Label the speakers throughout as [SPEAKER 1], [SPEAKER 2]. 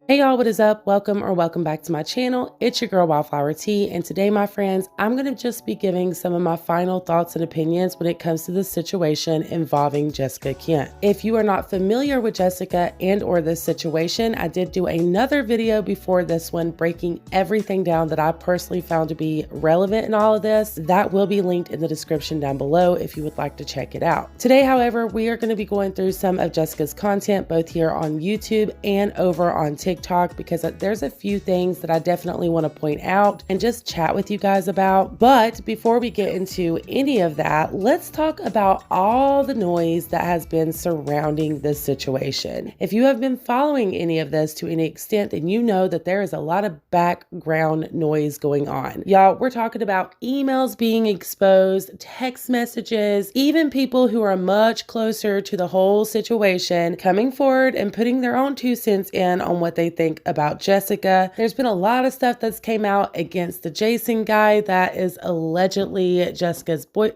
[SPEAKER 1] Hey y'all, what is up? Welcome back to my channel. It's your girl Wildflower T, and today, my friends, I'm gonna just be giving some of my final thoughts and opinions when it comes to the situation involving Jessica Kent. If you are not familiar with Jessica and or this situation, I did do another video before this one breaking everything down that I personally found to be relevant in all of this. That will be linked in the description down below if you would like to check it out. Today, however, we are going to be going through some of Jessica's content both here on YouTube and over on TikTok because there's a few things that I definitely want to point out and just chat with you guys about. But before we get into any of that, let's talk about all the noise that has been surrounding this situation. If you have been following any of this to any extent, then you know that there is a lot of background noise going on. Y'all, we're talking about emails being exposed, text messages, even people who are much closer to the whole situation coming forward and putting their own 2 cents in on what they think about Jessica. There's been a lot of stuff that's came out against the Jason guy that is allegedly Jessica's boy.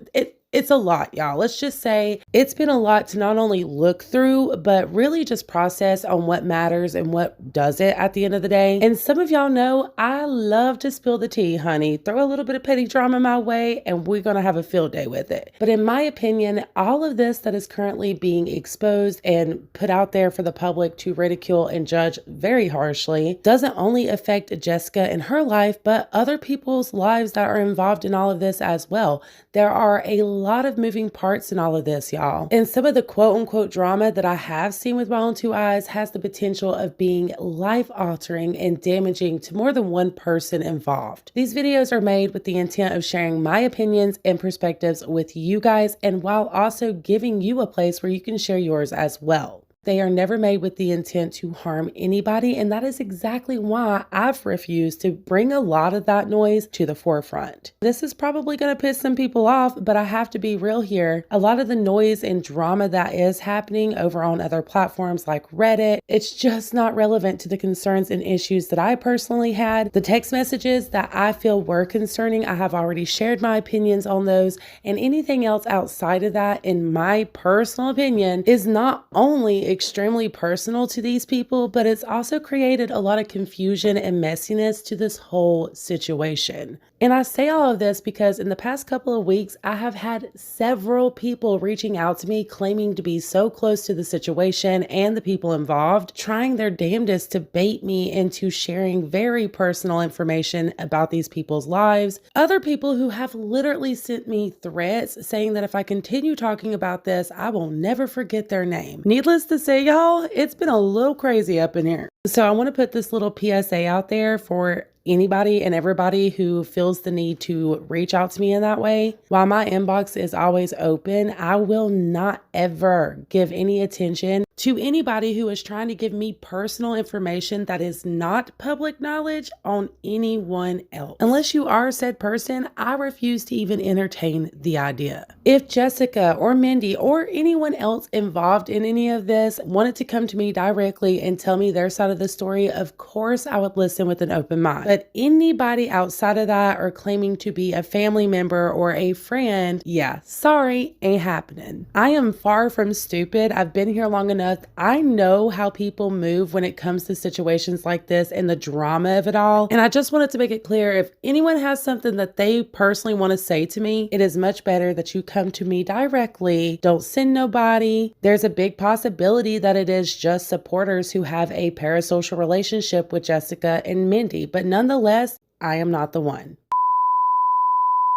[SPEAKER 1] It's a lot, y'all. Let's just say it's been a lot to not only look through, but really just process on what matters and what doesn't at the end of the day. And some of y'all know I love to spill the tea, honey. Throw a little bit of petty drama my way and we're gonna have a field day with it. But in my opinion, all of this that is currently being exposed and put out there for the public to ridicule and judge very harshly doesn't only affect Jessica and her life, but other people's lives that are involved in all of this as well. There are a lot of moving parts in all of this, y'all. And some of the quote unquote drama that I have seen with my own 2 eyes has the potential of being life altering and damaging to more than one person involved. These videos are made with the intent of sharing my opinions and perspectives with you guys, and while also giving you a place where you can share yours as well. They are never made with the intent to harm anybody, and that is exactly why I've refused to bring a lot of that noise to the forefront. This is probably going to piss some people off, but I have to be real here. A lot of the noise and drama that is happening over on other platforms like Reddit, it's just not relevant to the concerns and issues that I personally had. The text messages that I feel were concerning, I have already shared my opinions on those, and anything else outside of that, in my personal opinion, is not only extremely personal to these people, but it's also created a lot of confusion and messiness to this whole situation. And I say all of this because in the past couple of weeks, I have had several people reaching out to me claiming to be so close to the situation and the people involved, trying their damnedest to bait me into sharing very personal information about these people's lives. Other people who have literally sent me threats saying that if I continue talking about this, I will never forget their name. Needless to say, y'all, it's been a little crazy up in here. So I want to put this little PSA out there for anybody and everybody who feels the need to reach out to me in that way. While my inbox is always open, I will not ever give any attention to anybody who is trying to give me personal information that is not public knowledge on anyone else. Unless you are said person, I refuse to even entertain the idea. If Jessica or Mindy or anyone else involved in any of this wanted to come to me directly and tell me their side of the story, of course I would listen with an open mind. But anybody outside of that or claiming to be a family member or a friend, yeah, sorry, ain't happening. I am far from stupid. I've been here long enough. I know how people move when it comes to situations like this and the drama of it all. And I just wanted to make it clear, if anyone has something that they personally want to say to me, it is much better that you come to me directly. Don't send nobody. There's a big possibility that it is just supporters who have a parasocial relationship with Jessica and Mindy, but nonetheless, I am not the one.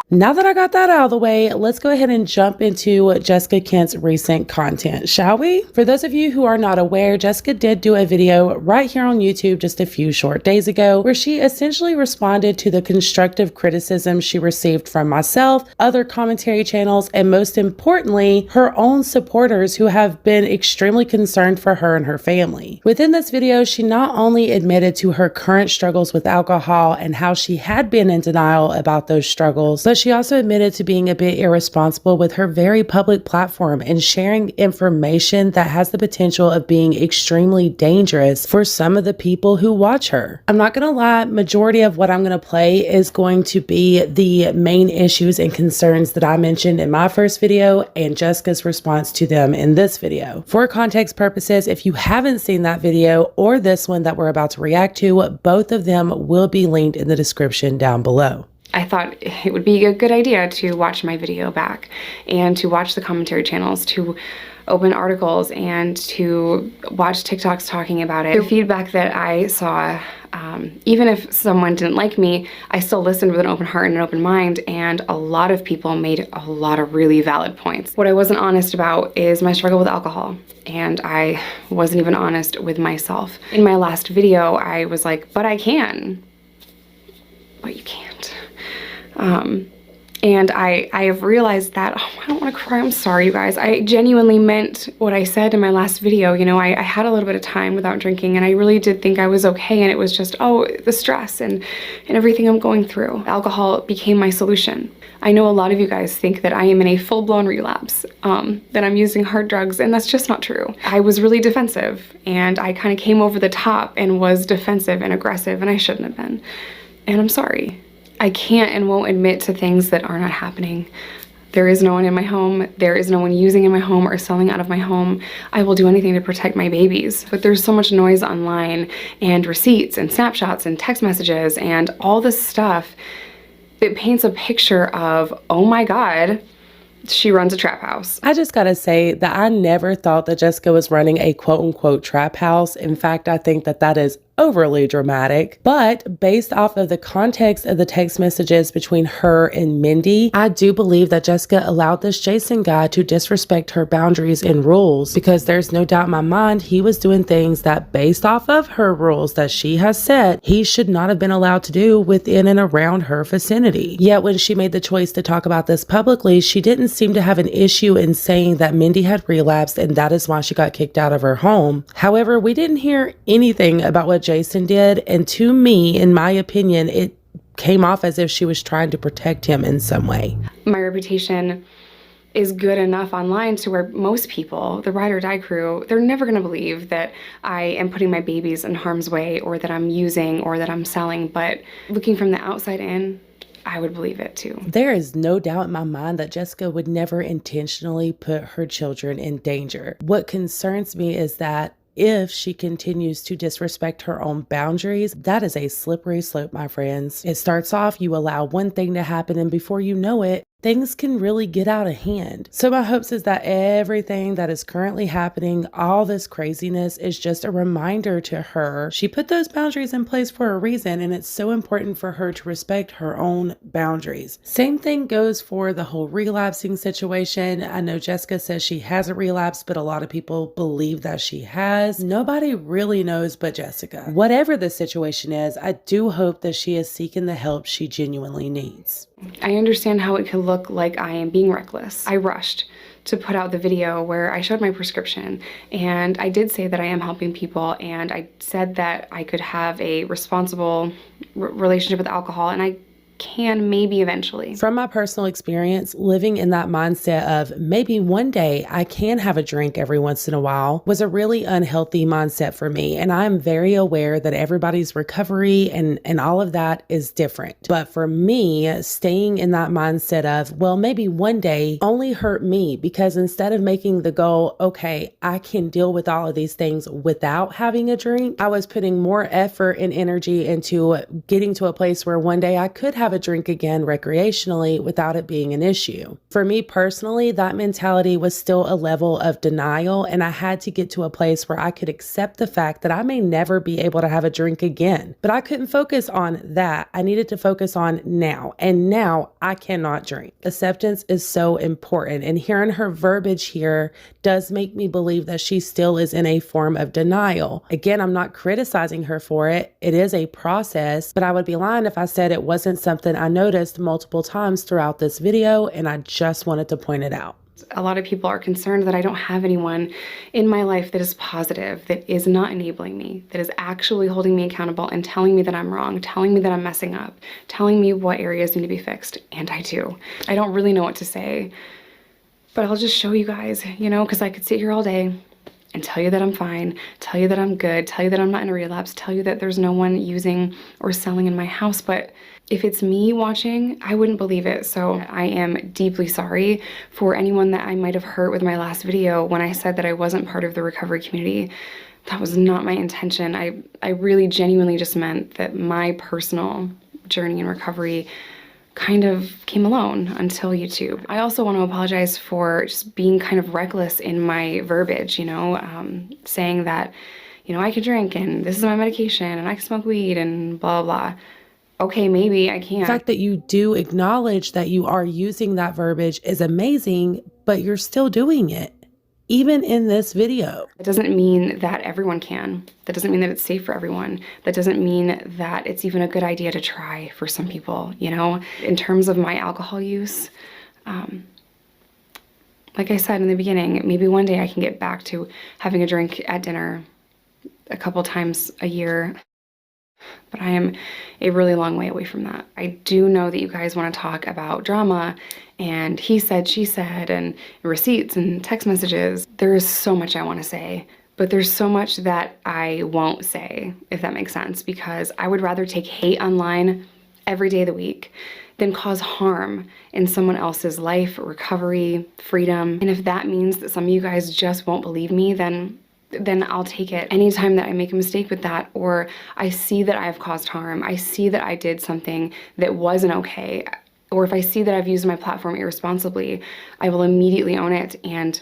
[SPEAKER 1] Now that I got that out of the way, let's go ahead and jump into Jessica Kent's recent content, shall we? For those of you who are not aware, Jessica did do a video right here on YouTube just a few short days ago where she essentially responded to the constructive criticism she received from myself, other commentary channels, and most importantly, her own supporters who have been extremely concerned for her and her family. Within this video, she not only admitted to her current struggles with alcohol and how she had been in denial about those struggles, but she also admitted to being a bit irresponsible with her very public platform and sharing information that has the potential of being extremely dangerous for some of the people who watch her. I'm not gonna lie, majority of what I'm gonna play is going to be the main issues and concerns that I mentioned in my first video and Jessica's response to them in this video. For context purposes, if you haven't seen that video or this one that we're about to react to, both of them will be linked in the description down below.
[SPEAKER 2] I thought it would be a good idea to watch my video back and to watch the commentary channels, to open articles and to watch TikToks talking about it. The feedback that I saw, even if someone didn't like me, I still listened with an open heart and an open mind, and a lot of people made a lot of really valid points. What I wasn't honest about is my struggle with alcohol, and I wasn't even honest with myself. In my last video, I was like, but I can. But you can't. And I have realized that, oh, I don't want to cry, I'm sorry, you guys. I genuinely meant what I said in my last video. You know, I had a little bit of time without drinking, and I really did think I was okay, and it was just, oh, the stress and everything I'm going through. Alcohol became my solution. I know a lot of you guys think that I am in a full-blown relapse, that I'm using hard drugs, and that's just not true. I was really defensive, and I kind of came over the top and was defensive and aggressive, and I shouldn't have been. And I'm sorry. I can't and won't admit to things that are not happening. There is no one in my home. There is no one using in my home or selling out of my home. I will do anything to protect my babies. But there's so much noise online and receipts and snapshots and text messages and all this stuff that paints a picture of, oh my God, she runs a trap house.
[SPEAKER 1] I just gotta say that I never thought that Jessica was running a quote unquote trap house. In fact, I think that that is overly dramatic, but based off of the context of the text messages between her and Mindy, I do believe that Jessica allowed this Jason guy to disrespect her boundaries and rules, because there's no doubt in my mind he was doing things that, based off of her rules that she has set, he should not have been allowed to do within and around her vicinity. Yet when she made the choice to talk about this publicly, she didn't seem to have an issue in saying that Mindy had relapsed and that is why she got kicked out of her home. However, we didn't hear anything about what Jason did, and to me, in my opinion, it came off as if she was trying to protect him in some way.
[SPEAKER 2] My reputation is good enough online to where most people, the ride or die crew, they're never going to believe that I am putting my babies in harm's way or that I'm using or that I'm selling, but looking from the outside in, I would believe it too.
[SPEAKER 1] There is no doubt in my mind that Jessica would never intentionally put her children in danger. What concerns me is that if she continues to disrespect her own boundaries, that is a slippery slope, my friends. It starts off, you allow one thing to happen, and before you know it, things can really get out of hand. So my hopes is that everything that is currently happening, all this craziness, is just a reminder to her. She put those boundaries in place for a reason, and it's so important for her to respect her own boundaries. Same thing goes for the whole relapsing situation. I know Jessica says she hasn't relapsed, but a lot of people believe that she has. Nobody really knows but Jessica. Whatever the situation is, I do hope that she is seeking the help she genuinely needs.
[SPEAKER 2] I understand how it could look like I am being reckless. I rushed to put out the video where I showed my prescription, and I did say that I am helping people, and I said that I could have a responsible relationship with alcohol, and I can maybe eventually.
[SPEAKER 1] From my personal experience, living in that mindset of maybe one day I can have a drink every once in a while was a really unhealthy mindset for me. And I'm very aware that everybody's recovery and all of that is different. But for me, staying in that mindset of, well, maybe one day only hurt me, because instead of making the goal, okay, I can deal with all of these things without having a drink, I was putting more effort and energy into getting to a place where one day I could have a drink again recreationally without it being an issue. For me personally, that mentality was still a level of denial, and I had to get to a place where I could accept the fact that I may never be able to have a drink again. But I couldn't focus on that. I needed to focus on now, and now I cannot drink. Acceptance is so important, and hearing her verbiage here does make me believe that she still is in a form of denial. Again, I'm not criticizing her for it. It is a process, but I would be lying if I said it wasn't something I noticed multiple times throughout this video, and I just wanted to point it out.
[SPEAKER 2] A lot of people are concerned that I don't have anyone in my life that is positive, that is not enabling me, that is actually holding me accountable and telling me that I'm wrong, telling me that I'm messing up, telling me what areas need to be fixed. And I do. I don't really know what to say, but I'll just show you guys, you know, because I could sit here all day and tell you that I'm fine, tell you that I'm good, tell you that I'm not in a relapse, tell you that there's no one using or selling in my house. But if it's me watching, I wouldn't believe it. So I am deeply sorry for anyone that I might have hurt with my last video when I said that I wasn't part of the recovery community. That was not my intention. I really genuinely just meant that my personal journey in recovery kind of came alone until YouTube. I also want to apologize for just being kind of reckless in my verbiage, you know, saying that, you know, I could drink and this is my medication and I can smoke weed and blah, blah. Okay, maybe I can.
[SPEAKER 1] The fact that you do acknowledge that you are using that verbiage is amazing, but you're still doing it, even in this video.
[SPEAKER 2] It doesn't mean that everyone can. That doesn't mean that it's safe for everyone. That doesn't mean that it's even a good idea to try for some people, you know? In terms of my alcohol use, like I said in the beginning, maybe one day I can get back to having a drink at dinner a couple times a year. But I am a really long way away from that. I do know that you guys want to talk about drama and he said, she said, and receipts and text messages. There is so much I want to say, but there's so much that I won't say, if that makes sense, because I would rather take hate online every day of the week than cause harm in someone else's life, recovery, freedom. And if that means that some of you guys just won't believe me, then I'll take it. Anytime that I make a mistake with that, or I see that I've caused harm, I see that I did something that wasn't okay, or if I see that I've used my platform irresponsibly, I will immediately own it and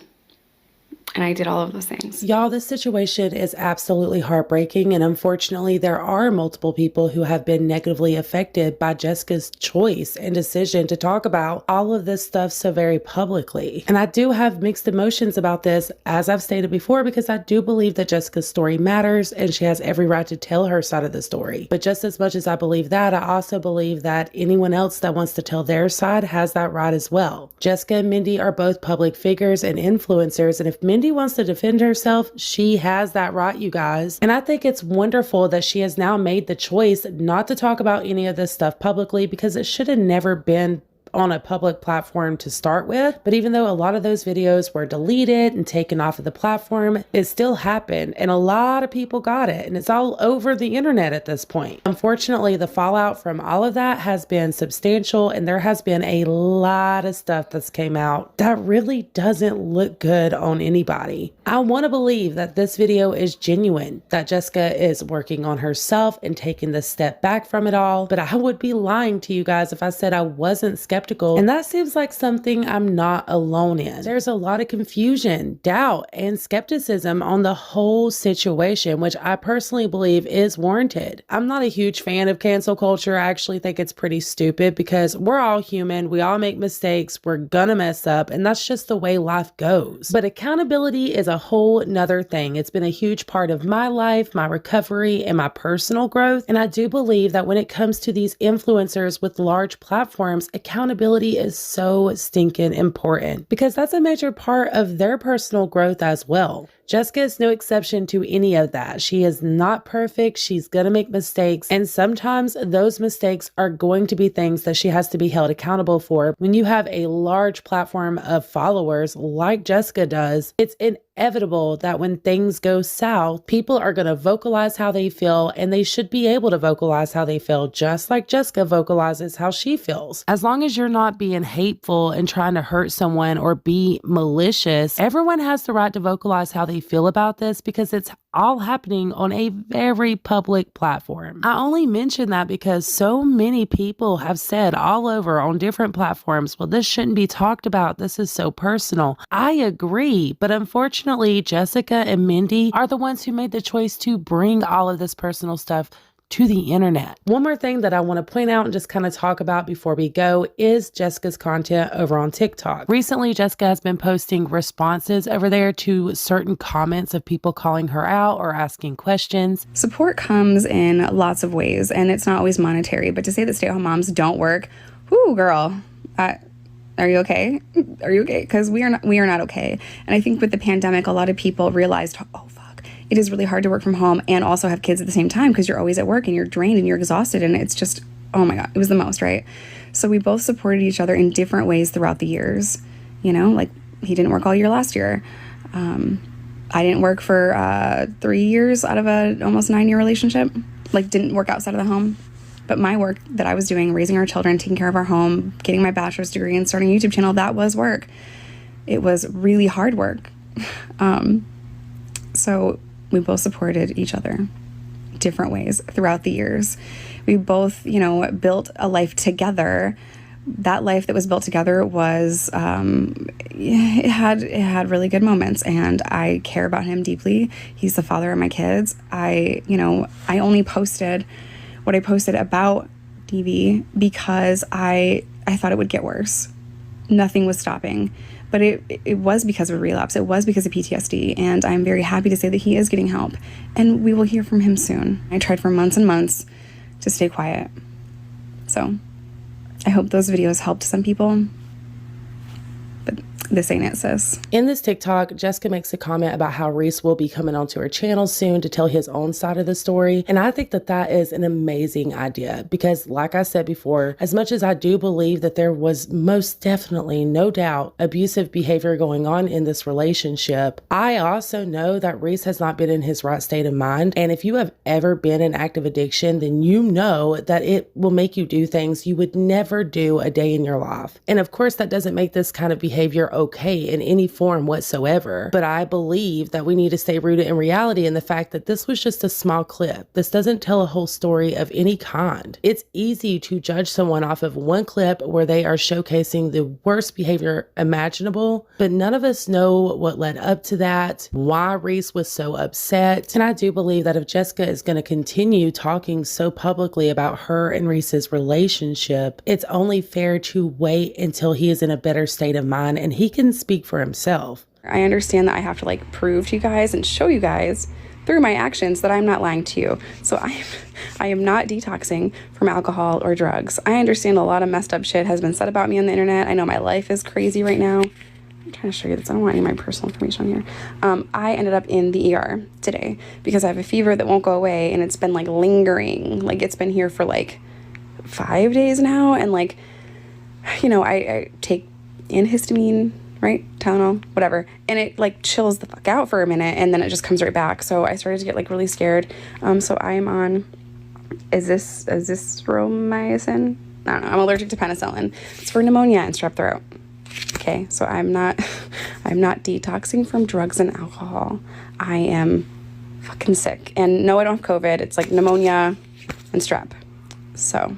[SPEAKER 2] I did all of those things.
[SPEAKER 1] Y'all, this situation is absolutely heartbreaking, and unfortunately there are multiple people who have been negatively affected by Jessica's choice and decision to talk about all of this stuff so very publicly. And I do have mixed emotions about this, as I've stated before, because I do believe that Jessica's story matters and she has every right to tell her side of the story. But just as much as I believe that, I also believe that anyone else that wants to tell their side has that right as well. Jessica and Mindy are both public figures and influencers, and if Mindy wants to defend herself, she has that right, you guys. And I think it's wonderful that she has now made the choice not to talk about any of this stuff publicly, because it should have never been on a public platform to start with. But even though a lot of those videos were deleted and taken off of the platform, it still happened and a lot of people got it, and it's all over the internet at this point. Unfortunately, the fallout from all of that has been substantial, and there has been a lot of stuff that's came out that really doesn't look good on anybody. I want to believe that this video is genuine, that Jessica is working on herself and taking the step back from it all, but I would be lying to you guys if I said I wasn't skeptical. And that seems like something I'm not alone in. There's a lot of confusion, doubt, and skepticism on the whole situation, which I personally believe is warranted. I'm not a huge fan of cancel culture. I actually think it's pretty stupid because we're all human. We all make mistakes. We're gonna mess up, and that's just the way life goes. But accountability is a whole nother thing. It's been a huge part of my life, my recovery, and my personal growth. And I do believe that when it comes to these influencers with large platforms, accountability is so stinking important, because that's a major part of their personal growth as well. Jessica is no exception to any of that. She is not perfect. She's going to make mistakes. And sometimes those mistakes are going to be things that she has to be held accountable for. When you have a large platform of followers like Jessica does, it's inevitable that when things go south, people are going to vocalize how they feel, and they should be able to vocalize how they feel, just like Jessica vocalizes how she feels. As long as you're not being hateful and trying to hurt someone or be malicious, everyone has the right to vocalize how they feel about this, because it's all happening on a very public platform. I only mention that because so many people have said all over on different platforms, well, this shouldn't be talked about. This is so personal. I agree, but unfortunately, Jessica and Mindy are the ones who made the choice to bring all of this personal stuff to the internet. One more thing that I want to point out and just kind of talk about before we go is Jessica's content over on TikTok. Recently, Jessica has been posting responses over there to certain comments of people calling her out or asking questions.
[SPEAKER 3] Support comes in lots of ways, and it's not always monetary, but to say that stay-at-home moms don't work, whoo, girl, Are you okay? Are you okay? Because we are not okay. And I think with the pandemic, a lot of people realized, oh fuck, it is really hard to work from home and also have kids at the same time because you're always at work and you're drained and you're exhausted, and it's just, oh my God, it was the most, right? So we both supported each other in different ways throughout the years. You know, like he didn't work all year last year. I didn't work for 3 years out of a almost 9-year relationship. Like, didn't work outside of the home. But my work that I was doing, raising our children, taking care of our home, getting my bachelor's degree, and starting a YouTube channel, that was work. It was really hard work. So we both supported each other different ways throughout the years. We both, you know, built a life together. That life that was built together was, it had really good moments, and I care about him deeply. He's the father of my kids. I only posted what I posted about DV because I thought it would get worse. Nothing was stopping, but it was because of a relapse. It was because of PTSD, and I'm very happy to say that he is getting help, and we will hear from him soon. I tried for months and months to stay quiet. So I hope those videos helped some people, but this ain't it, sis.
[SPEAKER 1] In this TikTok, Jessica makes a comment about how Reese will be coming onto her channel soon to tell his own side of the story. And I think that that is an amazing idea because, like I said before, as much as I do believe that there was most definitely, no doubt, abusive behavior going on in this relationship, I also know that Reese has not been in his right state of mind. And if you have ever been in active addiction, then you know that it will make you do things you would never do a day in your life. And of course, that doesn't make this kind of behavior okay in any form whatsoever. But I believe that we need to stay rooted in reality and the fact that this was just a small clip. This doesn't tell a whole story of any kind. It's easy to judge someone off of one clip where they are showcasing the worst behavior imaginable, but none of us know what led up to that, why Reese was so upset. And I do believe that if Jessica is going to continue talking so publicly about her and Reese's relationship, it's only fair to wait until he is in a better state of mind and he can speak for himself.
[SPEAKER 2] I understand that I have to like prove to you guys and show you guys through my actions that I'm not lying to you. So I am not detoxing from alcohol or drugs. I understand a lot of messed up shit has been said about me on the internet. I know my life is crazy right now. I'm trying to show you this. I don't want any of my personal information on here. I ended up in the ER today because I have a fever that won't go away and it's been like lingering. Like it's been here for like 5 days now. And like, you know, I take antihistamine, right? Tylenol, whatever. And it like chills the fuck out for a minute and then it just comes right back. So I started to get like really scared. So I am on, is this azithromycin? I don't know. I'm allergic to penicillin. It's for pneumonia and strep throat. Okay. So I'm not detoxing from drugs and alcohol. I am fucking sick. And no, I don't have COVID. It's like pneumonia and strep. So,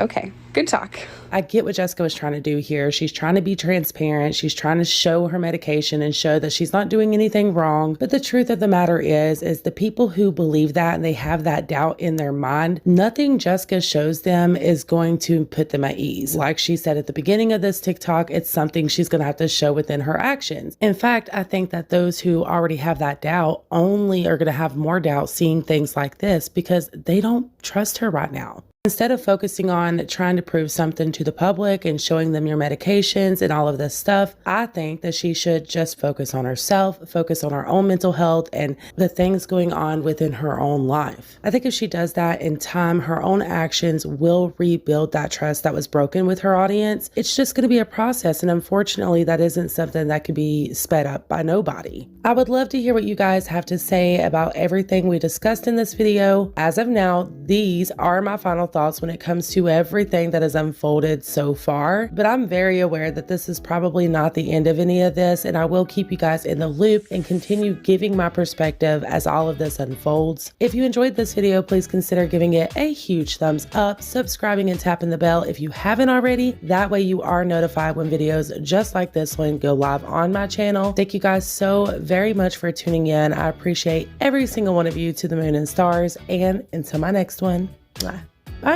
[SPEAKER 2] okay. Good talk.
[SPEAKER 1] I get what Jessica was trying to do here. She's trying to be transparent. She's trying to show her medication and show that she's not doing anything wrong. But the truth of the matter is the people who believe that and they have that doubt in their mind, nothing Jessica shows them is going to put them at ease. Like she said at the beginning of this TikTok, it's something she's going to have to show within her actions. In fact, I think that those who already have that doubt only are going to have more doubt seeing things like this because they don't trust her right now. Instead of focusing on trying to prove something to the public and showing them your medications and all of this stuff, I think that she should just focus on herself, focus on her own mental health and the things going on within her own life. I think if she does that in time, her own actions will rebuild that trust that was broken with her audience. It's just going to be a process. And unfortunately, that isn't something that could be sped up by nobody. I would love to hear what you guys have to say about everything we discussed in this video. As of now, these are my final thoughts when it comes to everything that has unfolded so far, but I'm very aware that this is probably not the end of any of this, and I will keep you guys in the loop and continue giving my perspective as all of this unfolds. If you enjoyed this video, please consider giving it a huge thumbs up, subscribing and tapping the bell if you haven't already. That way you are notified when videos just like this one go live on my channel. Thank you guys so very much for tuning in. I appreciate every single one of you to the moon and stars, and until my next one, bye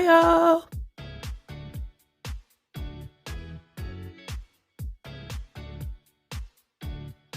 [SPEAKER 1] y'all.